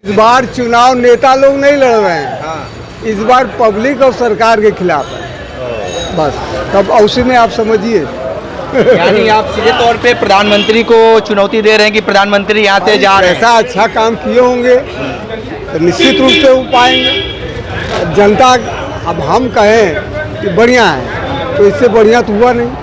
इस बार चुनाव नेता लोग नहीं लड़ रहे हैं। इस बार पब्लिक और सरकार के खिलाफ है बस। तब उसी में आप समझिए। यानी आप सीधे तौर पे प्रधानमंत्री को चुनौती दे रहे हैं कि प्रधानमंत्री यहाँ से जा रहे हैं। ऐसा अच्छा काम किए होंगे तो निश्चित रूप से वो पाएंगे। जनता अब हम कहें कि बढ़िया है तो इससे बढ़िया तो हुआ नहीं।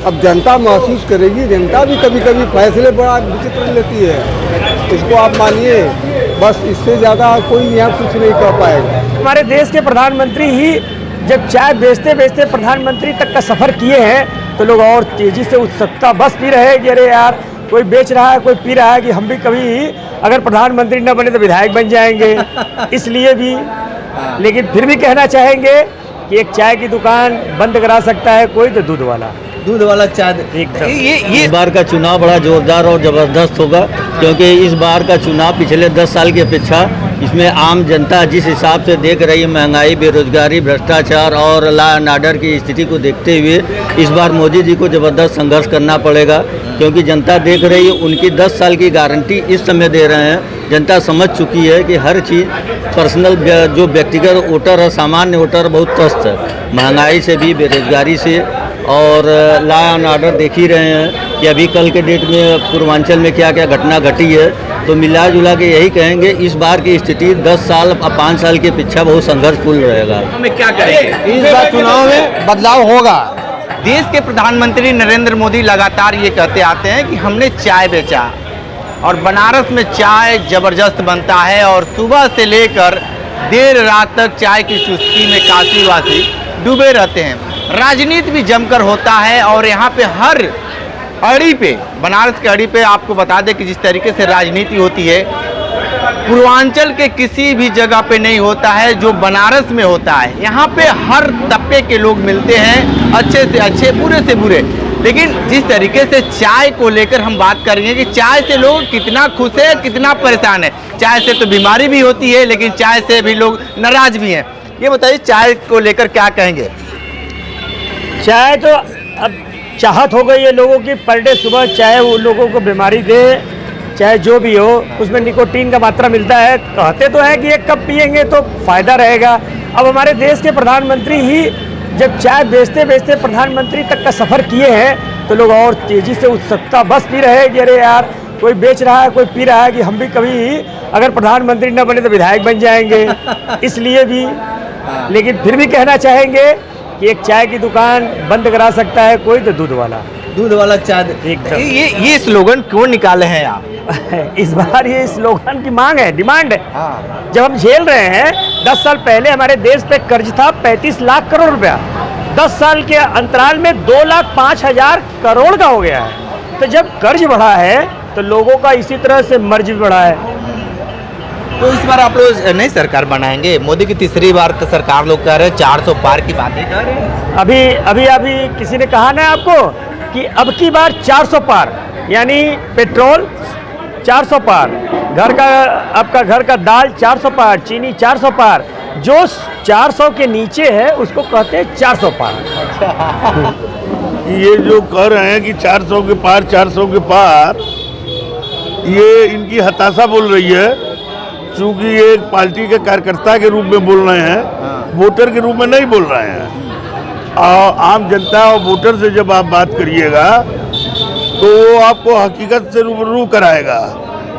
अब जनता महसूस करेगी। जनता भी कभी कभी फैसले बड़ा विचित्र लेती है, इसको आप मानिए। बस इससे ज़्यादा कोई यहाँ कुछ नहीं कर पाएगा। हमारे देश के प्रधानमंत्री ही जब चाय बेचते बेचते प्रधानमंत्री तक का सफ़र किए हैं तो लोग और तेज़ी से उत्सुकता बस पी रहे हैं कि अरे यार कोई बेच रहा है, कोई पी रहा है कि हम भी कभी अगर प्रधानमंत्री न बने तो विधायक बन जाएंगे। इसलिए भी लेकिन फिर भी कहना चाहेंगे कि एक चाय की दुकान बंद करा सकता है कोई तो दूध वाला चाय। ये इस बार का चुनाव बड़ा जोरदार और ज़बरदस्त होगा, क्योंकि इस बार का चुनाव पिछले 10 साल की अपेक्षा इसमें आम जनता जिस हिसाब से देख रही है, महंगाई, बेरोजगारी, भ्रष्टाचार और लॉ एंड ऑर्डर की स्थिति को देखते हुए इस बार मोदी जी को ज़बरदस्त संघर्ष करना पड़ेगा। क्योंकि जनता देख रही है, उनकी 10 साल की गारंटी इस समय दे रहे हैं। जनता समझ चुकी है कि हर चीज़ पर्सनल जो व्यक्तिगत वोटर है, सामान्य वोटर बहुत त्रस्त है, महंगाई से भी, बेरोजगारी से, और लॉ एंड ऑर्डर देख ही रहे हैं कि अभी कल के डेट में पूर्वांचल में क्या क्या घटना घटी है। तो मिला जुला के यही कहेंगे, इस बार की स्थिति 10 साल 5 साल के पीछे बहुत संघर्षपूर्ण रहेगा। हमें क्या करेंगे? इस बार चुनाव में बदलाव होगा। देश के प्रधानमंत्री नरेंद्र मोदी लगातार ये कहते आते हैं कि हमने चाय बेचा और बनारस में चाय जबरदस्त बनता है और सुबह से लेकर देर रात तक चाय की चुस्की में काशीवासी डूबे रहते हैं। राजनीति भी जमकर होता है और यहाँ पे हर अड़ी पे, बनारस के अड़ी पे आपको बता दें कि जिस तरीके से राजनीति होती है पूर्वांचल के किसी भी जगह पे नहीं होता है जो बनारस में होता है। यहाँ पे हर तबके के लोग मिलते हैं, अच्छे से अच्छे, बुरे से बुरे। लेकिन जिस तरीके से चाय को लेकर हम बात करेंगे कि चाय से लोग कितना खुश है, कितना परेशान है। चाय से तो बीमारी भी होती है, लेकिन चाय से भी लोग नाराज भी हैं। ये बताइए, चाय को लेकर क्या कहेंगे? चाय तो अब चाहत हो गई है लोगों की, पर डे सुबह चाय वो लोगों को बीमारी दे, चाहे जो भी हो, उसमें निकोटीन का मात्रा मिलता है। कहते तो है कि एक कप पिएंगे तो फ़ायदा रहेगा। अब हमारे देश के प्रधानमंत्री ही जब चाय बेचते बेचते प्रधानमंत्री तक का सफ़र किए हैं तो लोग और तेज़ी से उत्सुकता बस पी रहे हैं कि अरे यार कोई बेच रहा है, कोई पी रहा है कि हम भी कभी अगर प्रधानमंत्री न बने तो विधायक बन जाएंगे। इसलिए भी लेकिन फिर भी कहना चाहेंगे कि एक चाय की दुकान बंद करा सकता है कोई तो दूध वाला चाय। एकदम। ये स्लोगन क्यों निकाले हैं आप? इस बार ये स्लोगन की मांग है, डिमांड है। जब हम झेल रहे हैं, 10 साल पहले हमारे देश पे कर्ज था 35 लाख करोड़ रुपया, 10 साल के अंतराल में 2,05,000 करोड़ का हो गया है। तो जब कर्ज बढ़ा है तो लोगों का इसी तरह से मर्ज भी बढ़ा है। तो इस बार आप लोग नई सरकार बनाएंगे? मोदी की तीसरी बार तो सरकार लोग कह रहे हैं 400 पार की बातें कर रहे हैं। अभी किसी ने कहा ना आपको कि अब की बार 400 पार, यानी पेट्रोल 400 पार, आपका घर का दाल 400 पार, चीनी 400 पार, जो 400 के नीचे है उसको कहते हैं 400 पार। ये जो कह रहे हैं कि 400 के पार, 400 के पार, ये इनकी हताशा बोल रही है। चूँकि ये एक पार्टी के कार्यकर्ता के रूप में बोल रहे हैं, वोटर के रूप में नहीं बोल रहे हैं। और आम जनता और वोटर से जब आप बात करिएगा तो वो आपको हकीकत से रूबरू कराएगा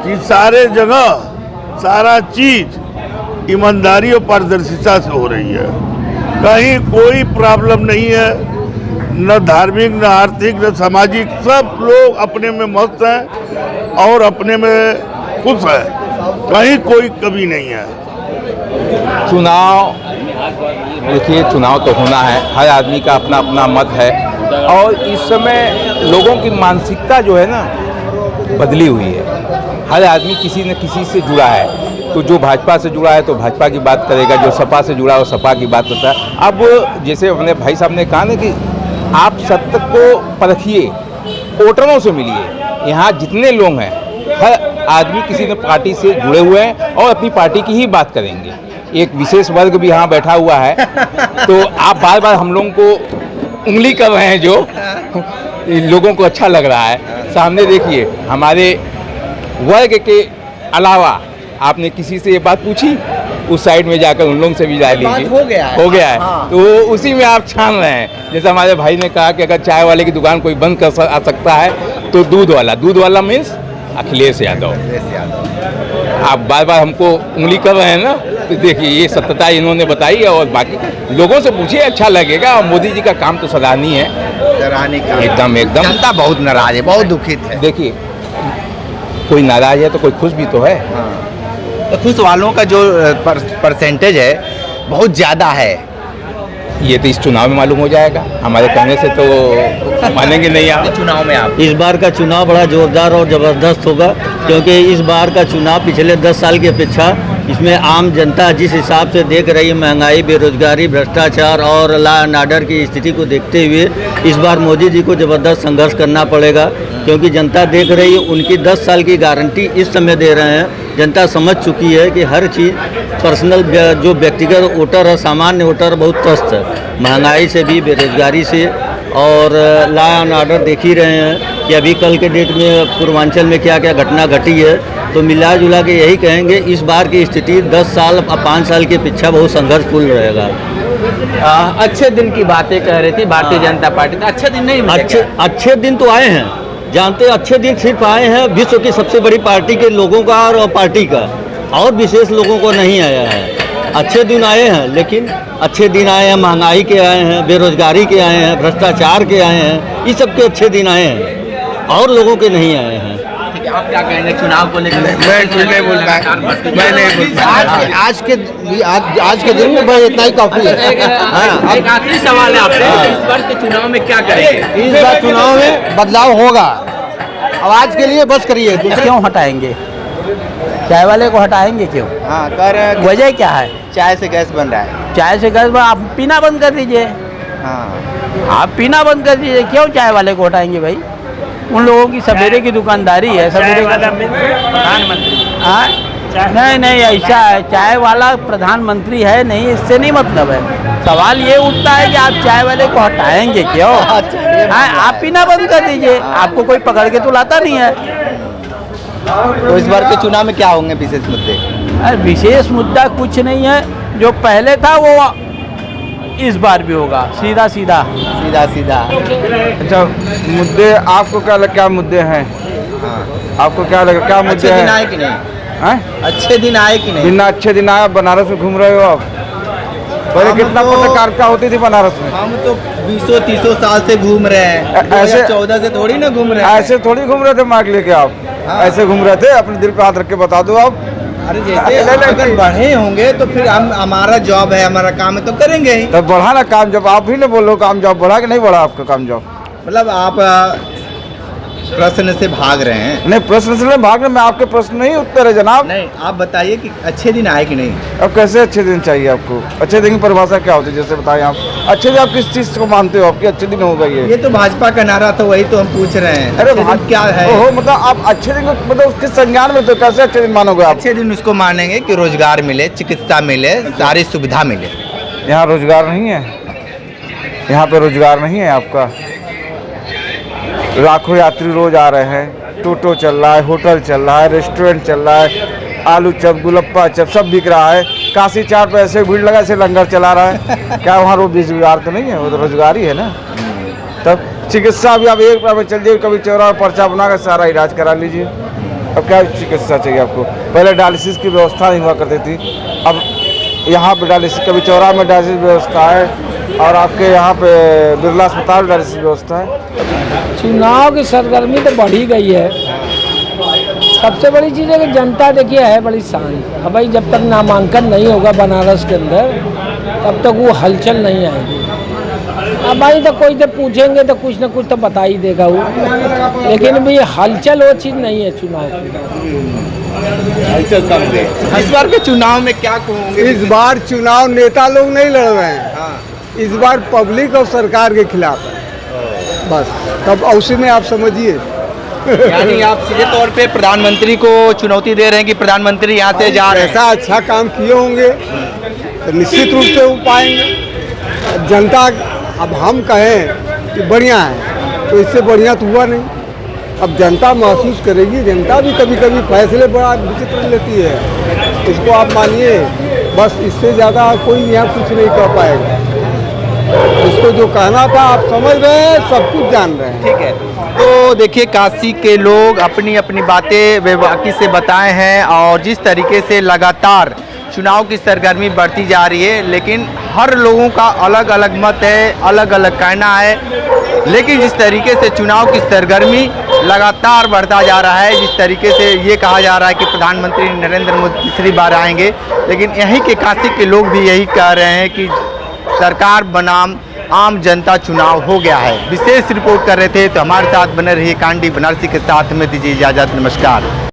कि सारे जगह सारा चीज़ ईमानदारी और पारदर्शिता से हो रही है। कहीं कोई प्रॉब्लम नहीं है, न धार्मिक, न आर्थिक, न सामाजिक। सब लोग अपने में मस्त हैं और अपने में खुश हैं, कहीं कोई कमी नहीं है। चुनाव, देखिए चुनाव तो होना है, हर आदमी का अपना अपना मत है। और इस समय लोगों की मानसिकता जो है ना बदली हुई है। हर आदमी किसी न किसी से जुड़ा है। तो जो भाजपा से जुड़ा है तो भाजपा की बात करेगा, जो सपा से जुड़ा है वो सपा की बात करता है। अब जैसे अपने भाई साहब ने कहा ना कि आप सत्य को परखिए, वोटरों से मिलिए। यहाँ जितने लोग हैं हर आदमी किसी न पार्टी से जुड़े हुए हैं और अपनी पार्टी की ही बात करेंगे। एक विशेष वर्ग भी यहाँ बैठा हुआ है, तो आप बार बार हम लोगों को उंगली कर रहे हैं, जो लोगों को अच्छा लग रहा है। सामने देखिए, हमारे वर्ग के अलावा आपने किसी से ये बात पूछी? उस साइड में जाकर उन लोगों से भी राय बात लीजिए। हो गया है। हो गया है। हाँ। तो उसी में आप छान रहे हैं। जैसे हमारे भाई ने कहा कि अगर चाय वाले की दुकान कोई बंद कर आ सकता है तो दूध वाला मीन्स अखिलेश यादव। आप बार बार हमको उंगली कर रहे हैं ना, तो देखिए ये सत्यता इन्होंने बताई है। और बाकी लोगों से पूछिए, अच्छा लगेगा। और मोदी जी का काम तो सराहनीय है, कराने का एकदम एकदम। जनता बहुत नाराज है, बहुत दुखित है। देखिए, कोई नाराज है तो कोई खुश भी तो है। तो खुश वालों का जो परसेंटेज है बहुत ज़्यादा है। ये तो इस चुनाव में मालूम हो जाएगा। हमारे कहने से तो मानेंगे नहीं आप। चुनाव में आप इस बार का चुनाव बड़ा जोरदार और ज़बरदस्त होगा, क्योंकि इस बार का चुनाव पिछले 10 साल की अपेक्षा इसमें आम जनता जिस हिसाब से देख रही है, महंगाई, बेरोजगारी, भ्रष्टाचार और लॉ एंड ऑर्डर की स्थिति को देखते हुए इस बार मोदी जी को ज़बरदस्त संघर्ष करना पड़ेगा। क्योंकि जनता देख रही है, उनकी 10 साल की गारंटी इस समय दे रहे हैं। जनता समझ चुकी है कि हर चीज़ पर्सनल जो व्यक्तिगत वोटर है, सामान्य वोटर बहुत त्रस्त है, महंगाई से भी, बेरोजगारी से। और लॉ एंड ऑर्डर देख ही रहे हैं कि अभी कल के डेट में पूर्वांचल में क्या क्या घटना घटी है। तो मिला जुला के यही कहेंगे, इस बार की स्थिति 10 साल 5 साल के पीछे बहुत संघर्षपूर्ण रहेगा। अच्छे दिन की बातें कह रही थी भारतीय जनता पार्टी। तो अच्छे दिन नहीं मिले। अच्छे दिन तो आए हैं, जानते, अच्छे दिन सिर्फ आए हैं विश्व की सबसे बड़ी पार्टी के लोगों का और पार्टी का, और विशेष लोगों को नहीं आया है। अच्छे दिन आए हैं, लेकिन अच्छे दिन आए हैं, महंगाई के आए हैं, बेरोजगारी के आए हैं, भ्रष्टाचार के आए हैं, इस सब के अच्छे दिन आए हैं और लोगों के नहीं आए हैं। आप क्या कहेंगे चुनाव को लेकर? मैं कुछ नहीं बोल रहा, मैं नहीं बोल रहा। आज के दिन में बस इतना ही काफी है। एक आखिरी सवाल है आपसे, इस बार के चुनाव में क्या करेंगे? इस बार चुनाव में बदलाव होगा। अब आज के लिए बस करिए। क्यों हटाएंगे? चाय वाले को हटाएंगे क्यों? हाँ कर वजह क्या है? चाय से गैस बन रहा है। चाय से गैस आप पीना बंद कर दीजिए। हाँ आप पीना बंद कर दीजिए, क्यों चाय वाले को हटाएंगे भाई? उन लोगों की सवेरे की दुकानदारी है, सवेरे प्रधानमंत्री। हाँ? नहीं ऐसा है, चाय वाला प्रधानमंत्री है नहीं, इससे नहीं मतलब है। सवाल ये उठता है कि आप चाय वाले को हटाएंगे क्यों? हाँ, आप पीना बंद कर दीजिए, आपको कोई पकड़ के तो लाता नहीं है। तो इस बार के चुनाव में क्या होंगे विशेष मुद्दे? विशेष मुद्दा कुछ नहीं है, जो पहले था वो इस बार भी होगा, सीधा सीधा। अच्छा, मुद्दे आपको क्या मुद्दे हैं? आपको क्या लगा, क्या मुद्दे अच्छे दिन हैं? आए कि नहीं? हैं? अच्छे दिन आए कि नहीं? बिना अच्छे दिन आया, बनारस में घूम रहे हो आप। पहले हम कितना तो- पत्रकारिता होती थी बनारस में? हम तो 20-30 साल से घूम रहे हैं। ऐसे- 2014 से थोड़ी ना घूम रहे हैं। ऐसे थोड़ी घूम रहे थे माइक लेके आप। हाँ। ऐसे घूम रहे थे, अपने दिल पे हाथ रख के बता दो आप। अरे जैसे अगर बढ़े होंगे तो फिर हम, हमारा जॉब है, हमारा काम है तो करेंगे ही। तब बढ़ा ना काम, जब आप ही ने बोलो काम जॉब बढ़ा कि नहीं बढ़ा आपका काम जॉब? मतलब आप प्रश्न से भाग रहे हैं। नहीं, प्रश्न से भागने में आपके प्रश्न नहीं उत्तर है जनाब। नहीं, आप बताइए कि अच्छे दिन आए कि नहीं? अब कैसे अच्छे दिन चाहिए आपको? अच्छे दिन की परिभाषा क्या होती है, जैसे बताएं आप। अच्छे दिन आप किस चीज़ को मानते हो आपके अच्छे दिन होगा ये तो भाजपा का नारा था, वही तो हम पूछ रहे हैं। अरे अच्छे दिन क्या है? ओहो, मतलब आप अच्छे दिन को मतलब किस संज्ञान में, तो कैसे अच्छे दिन मानोगे आप? अच्छे दिन उसको मानेंगे कि रोजगार मिले, चिकित्सा मिले, सारी सुविधा मिले। यहाँ रोजगार नहीं है, यहाँ पे रोजगार नहीं है आपका। लाखों यात्री रोज आ रहे हैं, टोटो चल रहा है, होटल चल रहा है, रेस्टोरेंट चल रहा है, आलू चप, गुलप्पा चप सब बिक रहा है। काशी चाट पे ऐसे भीड़ लगा, ऐसे लंगर चला रहा है। क्या वहाँ रोजगार तो नहीं है? वो तो रोजगार ही है ना। तब चिकित्सा भी आप 1 रुपये में चल जाइए, कभी चौरा पर्चा बना कर सारा इलाज करा लीजिए। अब क्या चिकित्सा चाहिए आपको? पहले डायलिसिस की व्यवस्था नहीं हुआ करती थी, अब यहाँ पे डायलिसिस, कभी चौरा में डायलिसिस व्यवस्था है, और आपके यहाँ पे बिरला अस्पताल डायलिसिस व्यवस्था है। चुनाव की सरगर्मी तो बढ़ ही गई है। सबसे बड़ी चीज़ है कि जनता देखिए है बड़ी शांत। अब भाई जब तक नामांकन नहीं होगा बनारस के अंदर, तब तक वो हलचल नहीं आएगी। अब भाई तो कोई तो पूछेंगे तो कुछ ना कुछ तो बता ही देगा वो, लेकिन भाई हलचल वो चीज़ नहीं है चुनाव की। इस बार के चुनाव में क्या कहोगे? इस बार चुनाव नेता लोग नहीं लड़ रहे हैं, इस बार पब्लिक और सरकार के खिलाफ है बस। तब उसी में आप समझिए। यानी आप सीधे तौर पे प्रधानमंत्री को चुनौती दे रहे हैं कि प्रधानमंत्री यहाँ से जा रहे हैं। ऐसा अच्छा काम किए होंगे तो निश्चित रूप से वो पाएंगे। जनता अब हम कहें कि बढ़िया है, तो इससे बढ़िया तो हुआ नहीं। अब जनता महसूस करेगी, जनता भी कभी कभी फैसले बड़ा विचित्र लेती है, इसको आप मानिए। बस इससे ज़्यादा कोई यहाँ कुछ नहीं कर पाएगा। इसको जो कहना था आप समझ रहे हैं, सब कुछ जान रहे हैं। ठीक है, तो देखिए काशी के लोग अपनी अपनी बातें बेबाकी से बताए हैं और जिस तरीके से लगातार चुनाव की सरगर्मी बढ़ती जा रही है, लेकिन हर लोगों का अलग अलग मत है, अलग अलग कहना है। लेकिन जिस तरीके से चुनाव की सरगर्मी लगातार बढ़ता जा रहा है, जिस तरीके से ये कहा जा रहा है कि प्रधानमंत्री नरेंद्र मोदी तीसरी बार आएंगे, लेकिन यहीं के काशी के लोग भी यही कह रहे हैं कि सरकार बनाम आम जनता चुनाव हो गया है। विशेष रिपोर्ट कर रहे थे, तो हमारे साथ बने रहिए कांडी बनारसी के साथ में दीजिए इजाज़त। नमस्कार।